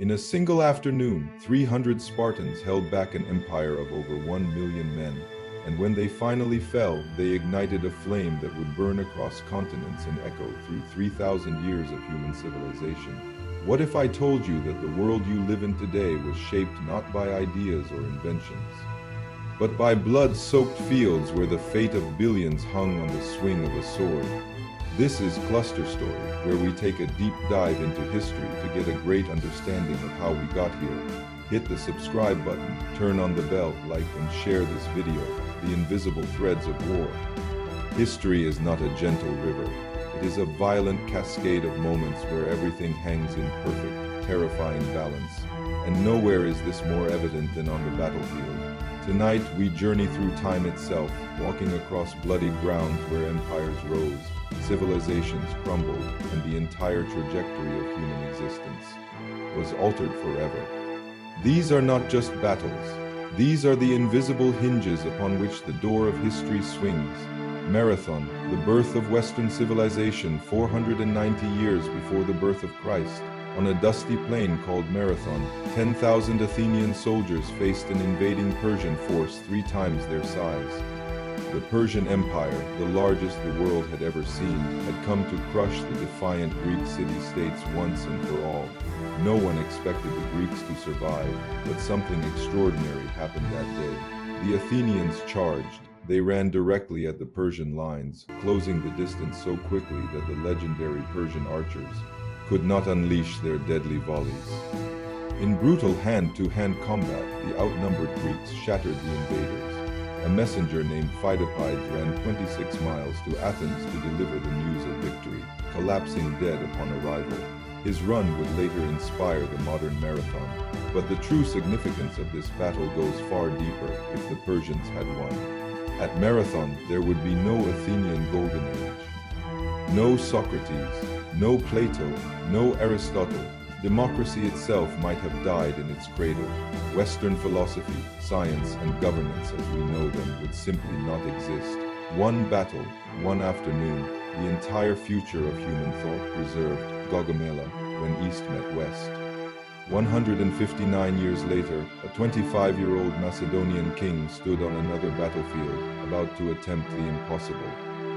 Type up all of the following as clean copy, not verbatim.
In a single afternoon, 300 Spartans held back an empire of over 1 million men, and when they finally fell, they ignited a flame that would burn across continents and echo through 3,000 years of human civilization. What if I told you that the world you live in today was shaped not by ideas or inventions, but by blood-soaked fields where the fate of billions hung on the swing of a sword? This is Clusterstory, where we take a deep dive into history to get a great understanding of how we got here. Hit the subscribe button, turn on the bell, like and share this video, The Invisible Threads of War. History is not a gentle river. It is a violent cascade of moments where everything hangs in perfect, terrifying balance. And nowhere is this more evident than on the battlefield. Tonight, we journey through time itself, walking across bloody grounds where empires rose, civilizations crumbled, and the entire trajectory of human existence was altered forever. These are not just battles. These are the invisible hinges upon which the door of history swings. Marathon, the birth of Western civilization 490 years before the birth of Christ. On a dusty plain called Marathon, 10,000 Athenian soldiers faced an invading Persian force 3 times their size. The Persian Empire, the largest the world had ever seen, had come to crush the defiant Greek city-states once and for all. No one expected the Greeks to survive, but something extraordinary happened that day. The Athenians charged. They ran directly at the Persian lines, closing the distance so quickly that the legendary Persian archers could not unleash their deadly volleys. In brutal hand-to-hand combat, the outnumbered Greeks shattered the invaders. A messenger named Pheidippides ran 26 miles to Athens to deliver the news of victory, collapsing dead upon arrival. His run would later inspire the modern marathon, but the true significance of this battle goes far deeper if the Persians had won. At Marathon, there would be no Athenian golden age. No Socrates, no Plato, no Aristotle. Democracy itself might have died in its cradle. Western philosophy, science, and governance as we know them would simply not exist. One battle, one afternoon, the entire future of human thought preserved. Gaugamela, when East met West. 159 years later, a 25-year-old Macedonian king stood on another battlefield, about to attempt the impossible.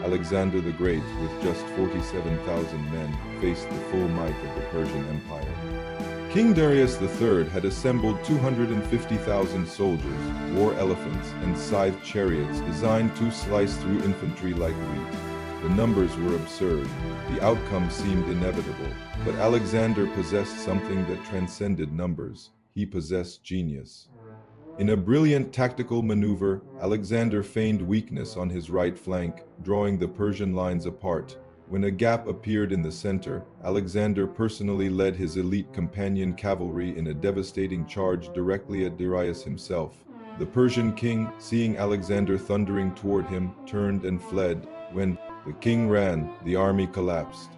Alexander the Great, with just 47,000 men, faced the full might of the Persian Empire. King Darius III had assembled 250,000 soldiers, war elephants, and scythed chariots designed to slice through infantry like wheat. The numbers were absurd. The outcome seemed inevitable, but Alexander possessed something that transcended numbers. He possessed genius. In a brilliant tactical maneuver, Alexander feigned weakness on his right flank, drawing the Persian lines apart. When a gap appeared in the center, Alexander personally led his elite companion cavalry in a devastating charge directly at Darius himself. The Persian king, seeing Alexander thundering toward him, turned and fled. When the king ran, the army collapsed.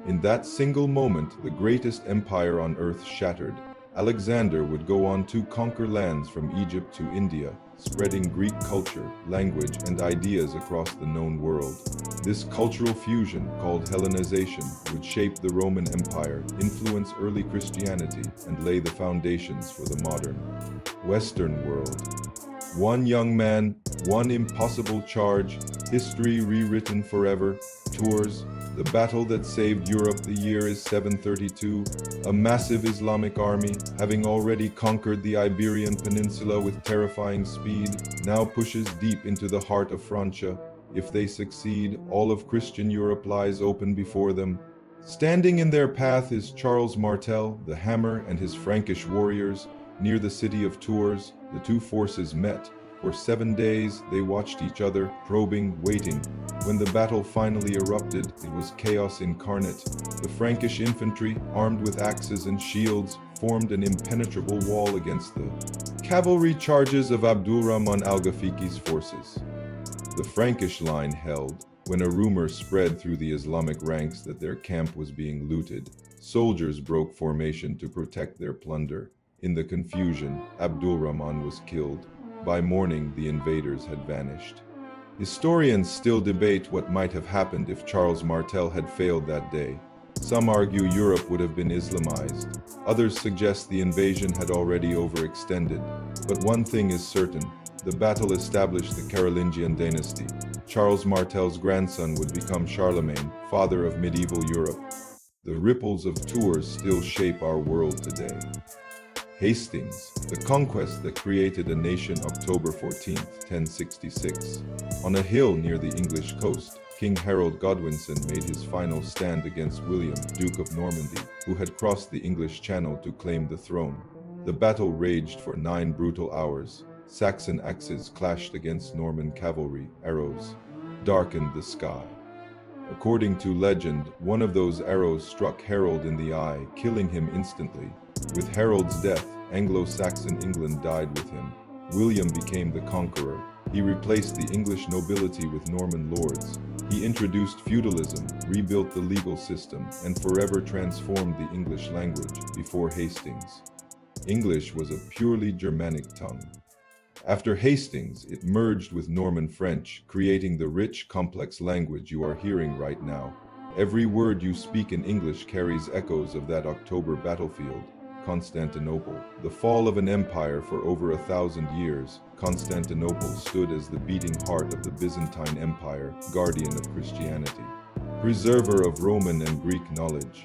In that single moment, the greatest empire on earth shattered. Alexander would go on to conquer lands from Egypt to India, spreading Greek culture, language, and ideas across the known world. This cultural fusion, called Hellenization, would shape the Roman Empire, influence early Christianity, and lay the foundations for the modern Western world. One young man, one impossible charge, history rewritten forever. Tours. The battle that saved Europe. The year is 732. A massive Islamic army, having already conquered the Iberian Peninsula with terrifying speed, now pushes deep into the heart of Francia. If they succeed, all of Christian Europe lies open before them. Standing in their path is Charles Martel, the Hammer, and his Frankish warriors. Near the city of Tours, the two forces met. For 7 days, they watched each other, probing, waiting. When the battle finally erupted, it was chaos incarnate. The Frankish infantry, armed with axes and shields, formed an impenetrable wall against the cavalry charges of Abdulrahman al-Ghafiqi's forces. The Frankish line held. When a rumor spread through the Islamic ranks that their camp was being looted, soldiers broke formation to protect their plunder. In the confusion, Abdulrahman was killed. By morning, the invaders had vanished. Historians still debate what might have happened if Charles Martel had failed that day. Some argue Europe would have been Islamized. Others suggest the invasion had already overextended. But one thing is certain, the battle established the Carolingian dynasty. Charles Martel's grandson would become Charlemagne, father of medieval Europe. The ripples of Tours still shape our world today. Hastings, the conquest that created a nation October 14, 1066. On a hill near the English coast, King Harold Godwinson made his final stand against William, Duke of Normandy, who had crossed the English Channel to claim the throne. The battle raged for 9 brutal hours. Saxon axes clashed against Norman cavalry, arrows darkened the sky. According to legend, one of those arrows struck Harold in the eye, killing him instantly. With Harold's death, Anglo-Saxon England died with him. William became the conqueror. He replaced the English nobility with Norman lords. He introduced feudalism, rebuilt the legal system, and forever transformed the English language. Before Hastings, English was a purely Germanic tongue. After Hastings, it merged with Norman French, creating the rich, complex language you are hearing right now. Every word you speak in English carries echoes of that October battlefield. Constantinople, the fall of an empire for over 1,000 years. Constantinople stood as the beating heart of the Byzantine Empire, guardian of Christianity, preserver of Roman and Greek knowledge.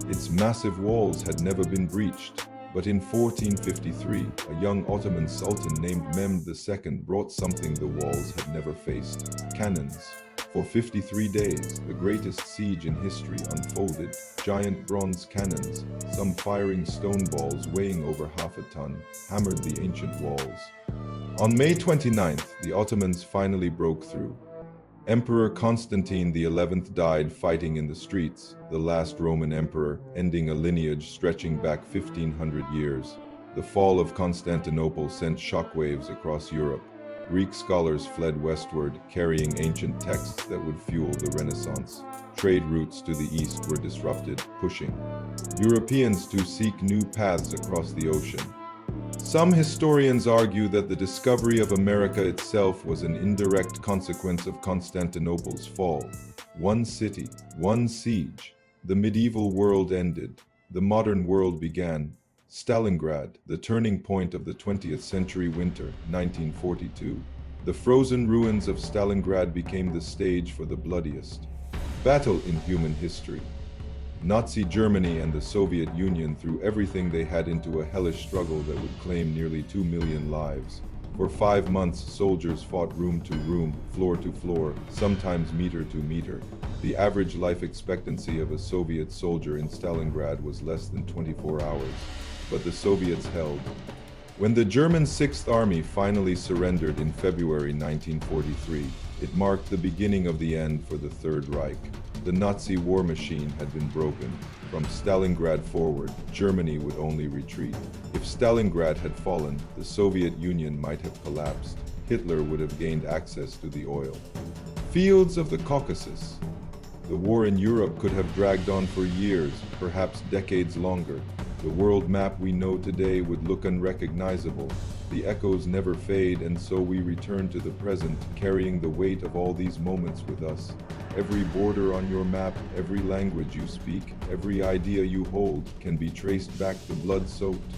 Its massive walls had never been breached. But in 1453, a young Ottoman sultan named Mehmed II brought something the walls had never faced: cannons. For 53 days, the greatest siege in history unfolded. Giant bronze cannons, some firing stone balls weighing over half a ton, hammered the ancient walls. On May 29th, the Ottomans finally broke through. Emperor Constantine XI died fighting in the streets, the last Roman emperor, ending a lineage stretching back 1,500 years. The fall of Constantinople sent shockwaves across Europe. Greek scholars fled westward, carrying ancient texts that would fuel the Renaissance. Trade routes to the east were disrupted, pushing Europeans to seek new paths across the ocean. Some historians argue that the discovery of America itself was an indirect consequence of Constantinople's fall. One city, one siege. The medieval world ended. The modern world began. Stalingrad, the turning point of the 20th century winter, 1942. The frozen ruins of Stalingrad became the stage for the bloodiest battle in human history. Nazi Germany and the Soviet Union threw everything they had into a hellish struggle that would claim nearly 2 million lives. For 5 months, soldiers fought room to room, floor to floor, sometimes meter to meter. The average life expectancy of a Soviet soldier in Stalingrad was less than 24 hours, but the Soviets held. When the German Sixth Army finally surrendered in February 1943, it marked the beginning of the end for the Third Reich. The Nazi war machine had been broken. From Stalingrad forward, Germany would only retreat. If Stalingrad had fallen, the Soviet Union might have collapsed. Hitler would have gained access to the oil fields of the Caucasus. The war in Europe could have dragged on for years, perhaps decades longer. The world map we know today would look unrecognizable. The echoes never fade, and so we return to the present, carrying the weight of all these moments with us. Every border on your map, every language you speak, every idea you hold can be traced back to blood-soaked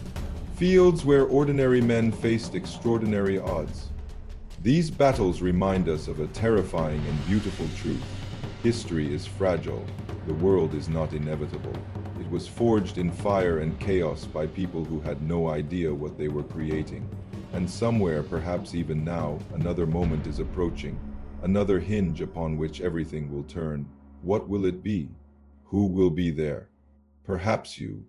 fields where ordinary men faced extraordinary odds. These battles remind us of a terrifying and beautiful truth. History is fragile. The world is not inevitable. It was forged in fire and chaos by people who had no idea what they were creating. And somewhere, perhaps even now, another moment is approaching. Another hinge upon which everything will turn. What will it be? Who will be there? Perhaps you.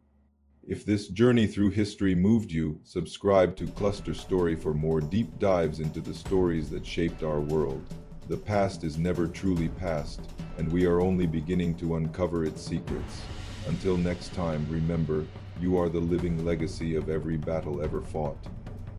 If this journey through history moved you, subscribe to Clusterstory for more deep dives into the stories that shaped our world. The past is never truly past, and we are only beginning to uncover its secrets. Until next time, remember, you are the living legacy of every battle ever fought.